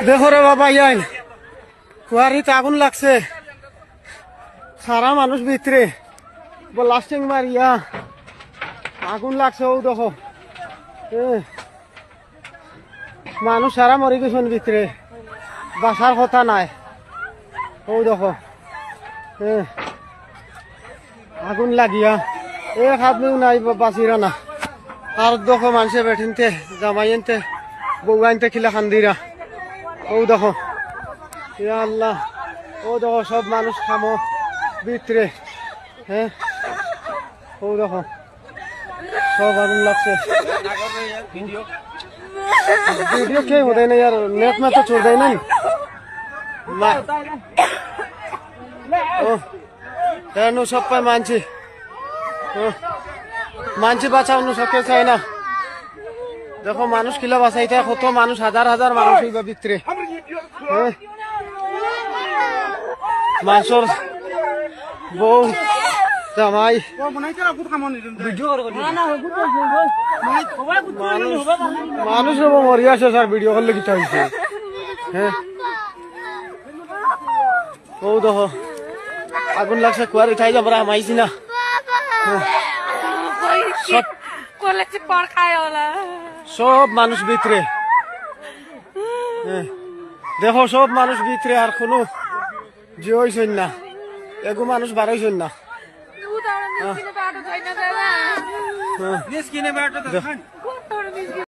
দেখো রে বাবা ইয়াই কুয়ারিতে আগুন লাগছে, সারা মানুষ ভিতরে ব্লাস্টিং মারিয়া আগুন লাগছে। ও দেখো মানুষ সারা মরে গেছেন ভিতরে, বাসার কথা নাই। ও দেখো আগুন লাগিয়া এক আদমিও নাই বাঁচিরা না। আর দেখো মানুষে বেঠিনতে জামাইনতে বউয়াইনতে খিলা খান্দিরা। ও দেখো ইয়া আল্লাহ, ও দেখো সব মানুষ খামো ভিতরে। ও দেখো সব আগুন লাগছে। ভিডিও কে होता ना यार, नेट में तो छोड़ देना। नु सब पे मानसी বাঁচানো সকে চাই না। দেখো মানুষ কিলা বাঁচাইতে, কত মানুষ, হাজার হাজার মানুষ হইবা ভিতরে। মানুষের বউ জামাই মানুষ মরি আছে স্যার, ভিডিও করলে কিতা হয়েছে। ও দেখো আগুন লাগছে, কুয়ার উঠাই যাব মাইছি না। সব মানুষ ভিতরে, দেখো সব মানুষ ভিতরে, আর কোনো যে হইছেন না, এগো মানুষ বাড়াইছেন না।